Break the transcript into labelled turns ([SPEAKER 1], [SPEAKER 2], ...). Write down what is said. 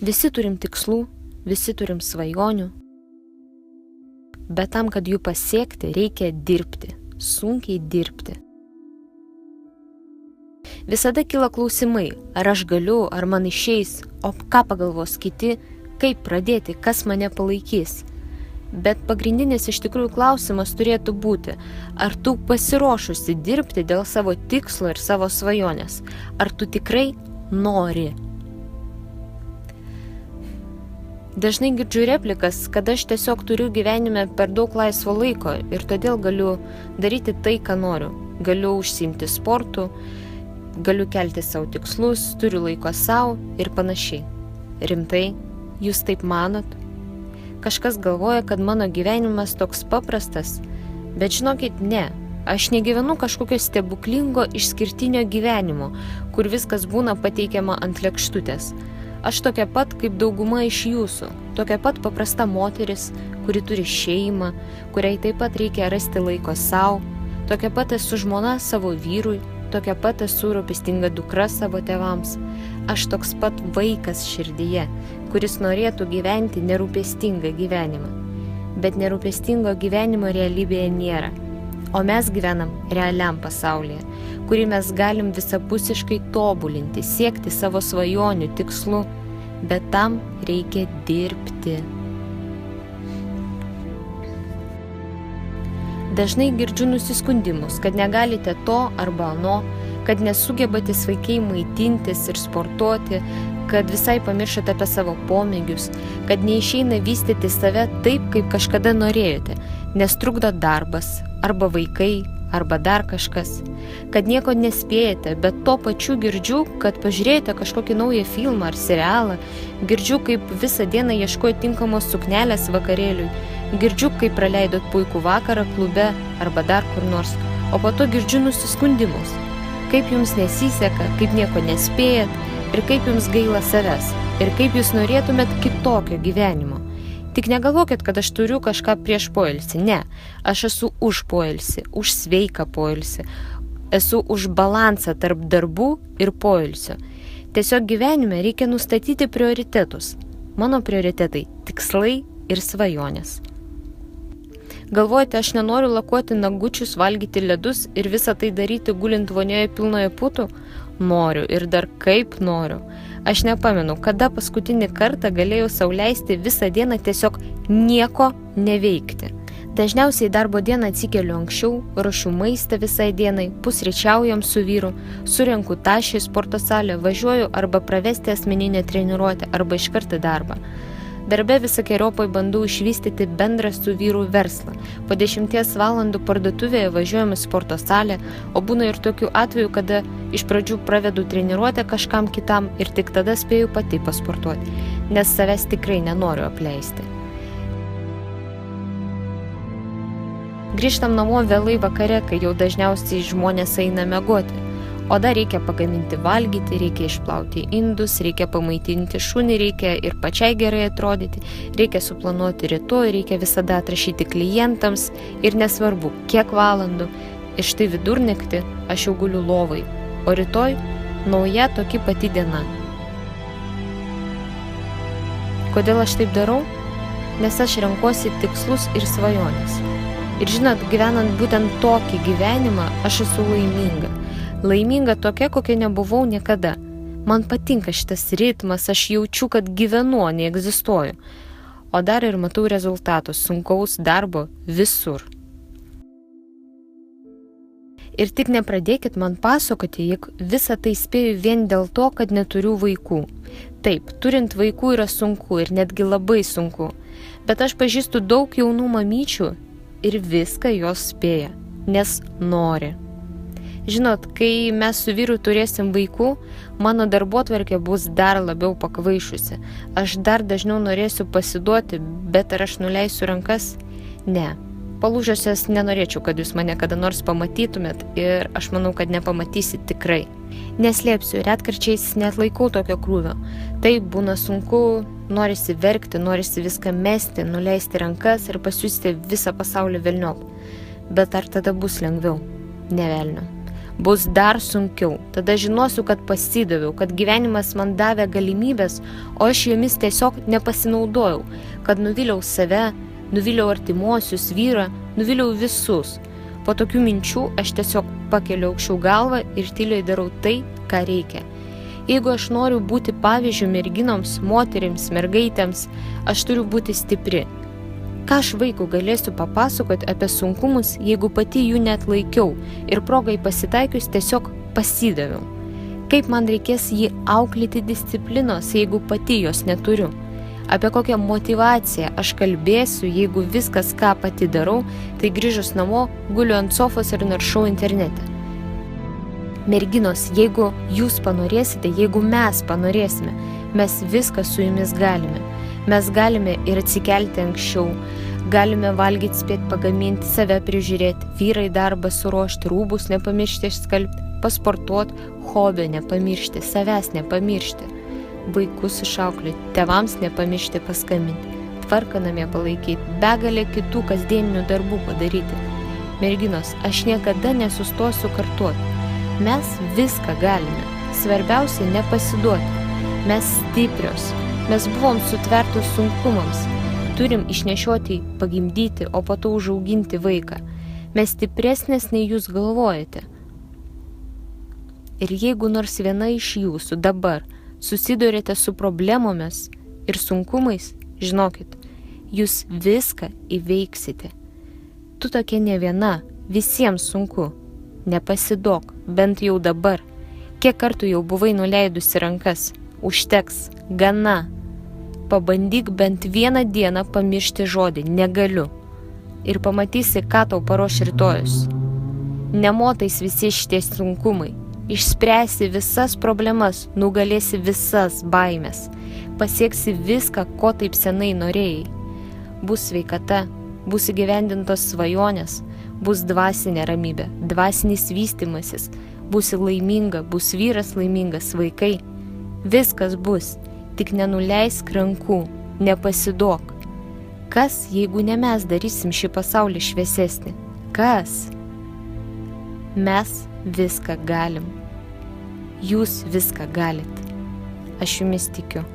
[SPEAKER 1] Visi turim tikslų, visi turim svajonių, bet tam, kad jų pasiekti, reikia dirbti, sunkiai dirbti. Visada kyla klausimai, ar aš galiu, ar man išeis, o ką pagalvos kiti, kaip pradėti, kas mane palaikys. Bet pagrindinis iš tikrųjų klausimas turėtų būti, ar tu pasiruošusi dirbti dėl savo tikslo ir savo svajonės, ar tu tikrai nori. Dažnai girdžiu replikas, kad aš tiesiog turiu gyvenime per daug laisvo laiko ir todėl galiu daryti tai, ką noriu. Galiu užsiimti sportu, galiu kelti savo tikslus, turiu laiko savo ir panašiai. Rimtai, jūs taip manot? Kažkas galvoja, kad mano gyvenimas toks paprastas, bet žinokit, ne. Aš negyvenu kažkokio stebuklingo išskirtinio gyvenimo, kur viskas būna pateikiama ant lėkštutės. Aš tokia pat kaip dauguma iš jūsų, tokia pat paprasta moteris, kuri turi šeimą, kuriai taip pat reikia rasti laiko savo, tokia pat esu žmona savo vyrui, tokia pat esu rūpestinga dukra savo tėvams. Aš toks pat vaikas širdyje, kuris norėtų gyventi nerūpestingą gyvenimą. Bet nerūpestingo gyvenimo realybėje nėra. O mes gyvenam realiam pasaulyje, kurį mes galim visapusiškai tobulinti, siekti savo svajonių tikslų, bet tam reikia dirbti. Dažnai girdžiu nusiskundimus, kad negalite to arba ano, kad nesugebate sveikai maitintis ir sportuoti, kad visai pamiršote apie savo pomėgius, kad neišeina vystyti save taip, kaip kažkada norėjote, nes trukdo darbas, arba vaikai, arba dar kažkas, kad nieko nespėjate, bet to pačiu girdžiu, kad pažiūrėjote kažkokį naują filmą ar serialą, girdžiu, kaip visą dieną ieškojo tinkamos suknelės vakarėliui, girdžiu, kaip praleidot puikų vakarą klube arba dar kur nors, o po to girdžiu nusiskundimus, kaip jums nesiseka, kaip nieko nespėjat ir kaip jums gaila savęs ir kaip jūs norėtumėt kitokio gyvenimo. Tik negalvokit, kad aš turiu kažką prieš poilsį. Ne, aš esu už poilsį, už sveiką poilsį. Esu už balansą tarp darbų ir poilsio. Tiesiog gyvenime reikia nustatyti prioritetus. Mano prioritetai – tikslai ir svajonės. Galvojate, aš nenoriu lakuoti nagučius, valgyti ledus ir visą tai daryti gulint vonioje pilnoje putų? Noriu ir dar kaip noriu. Aš nepamenu, kada paskutinį kartą galėjau sau leisti visą dieną tiesiog nieko neveikti. Dažniausiai darbo dieną atsikeliu anksčiau, ruošiu maistą visai dienai, pusryčiaujam su vyru, surenku tašį į sporto salę, važiuoju arba pravesti asmeninę treniruotę arba iškart į darbą. Darbe visokeriaupai bandau išvystyti bendrą su vyru verslą. Po 10 valandų parduotuvėje važiuojam į sporto salę, o būna ir tokių atvejų, kada iš pradžių pravedu treniruotę kažkam kitam ir tik tada spėju pati pasportuoti, nes savęs tikrai nenoriu apleisti. Grįžtam namo vėlai vakare, kai jau dažniausiai žmonės eina miegoti. O dar reikia pagaminti valgyti, reikia išplauti indus, reikia pamaitinti šunį, reikia ir pačiai gerai atrodyti, reikia suplanuoti rytoj, reikia visada atrašyti klientams ir nesvarbu, kiek valandų. Ir štai vidurnaktį aš jau guliu lovai, o rytoj nauja tokia pati diena. Kodėl aš taip darau? Nes aš renkuosi tikslus ir svajonės. Ir žinot, gyvenant būtent tokį gyvenimą, aš esu laiminga. Laiminga tokia, kokia nebuvau niekada. Man patinka šitas ritmas, aš jaučiu, kad gyvenu, o neegzistuoju. O dar ir matau rezultatus sunkaus darbo visur. Ir tik nepradėkit man pasakoti, jog visą tai spėju vien dėl to, kad neturiu vaikų. Taip, turint vaikų yra sunku ir netgi labai sunku. Bet aš pažįstu daug jaunų mamyčių ir viską jos spėja, nes nori. Žinot, kai mes su vyru turėsim vaikų, mano darbotvarkė bus dar labiau pakvaišusi. Aš dar dažniau norėsiu pasiduoti, bet ar aš nuleisiu rankas? Ne. Palūžęs nenorėčiau, kad jūs mane kada nors pamatytumėt ir aš manau, kad nepamatysit tikrai. Neslėpsiu, retkarčiais net laikau tokio krūvio. Taip būna sunku, norisi verkti, norisi viską mesti, nuleisti rankas ir pasiųsti visą pasaulį velniop. Bet ar tada bus lengviau? Ne velnio. Bus dar sunkiau. Tada žinosiu, kad pasidaviau, kad gyvenimas man davė galimybės, o aš jomis tiesiog nepasinaudojau, kad nuvyliau save, nuvyliau artimuosius, vyrą, nuvyliau visus. Po tokių minčių aš tiesiog pakeliu aukščiau galvą ir tyliai darau tai, ką reikia. Jeigu aš noriu būti pavyzdžiu merginoms, moterims, mergaitėms, aš turiu būti stipri. Ką aš vaikui galėsiu papasakoti apie sunkumus, jeigu pati jų neatlaikiau ir progai pasitaikius tiesiog pasidaviau? Kaip man reikės jį auklėti disciplinos, jeigu pati jos neturiu? Apie kokią motyvaciją aš kalbėsiu, jeigu viskas, ką pati darau, tai grįžus namo, guliu ant sofos ir naršau internete? Merginos, jeigu jūs panorėsite, jeigu mes panorėsime, mes viską su jumis galime. Mes galime ir atsikelti anksčiau, galime valgyti, spėti pagaminti, save prižiūrėti, vyrai darbą suruošti, rūbus nepamiršti išskalbti, pasportuoti, hobio nepamiršti, savęs nepamiršti, vaikus išauklėti, tėvams nepamiršti paskambinti, tvarką namie palaikyti, begalę kitų kasdieninių darbų padaryti. Merginos, aš niekada nesustosiu kartuoti. Mes viską galime. Svarbiausia nepasiduoti. Mes stiprios. Mes buvom sutvertos sunkumams. Turim išnešioti, pagimdyti, o po to užauginti vaiką. Mes stipresnės nei jūs galvojate. Ir jeigu nors viena iš jūsų dabar susidurėte su problemomis ir sunkumais, žinokit, jūs viską įveiksite. Tu tokia ne viena, visiems sunku. Nepasiduok, bent jau dabar. Kiek kartų jau buvai nuleidusi rankas? Užteks, gana. Pabandyk bent vieną dieną pamiršti žodį negaliu ir pamatysi, ką tau paruoš rytojus. Nemotais visi šitie sunkumai, išspręsi visas problemas, nugalėsi visas baimės, pasieksi viską, ko taip senai norėjai. Bus sveikata, bus įgyvendintos svajonės, bus dvasinė ramybė, dvasinis vystymasis, būsi laiminga, bus vyras laimingas, vaikai. Viskas bus. Tik nenuleisk rankų, nepasiduok. Kas, jeigu ne mes darysim šį pasaulį šviesesnį? Kas? Mes viską galim. Jūs viską galit. Aš jumis tikiu.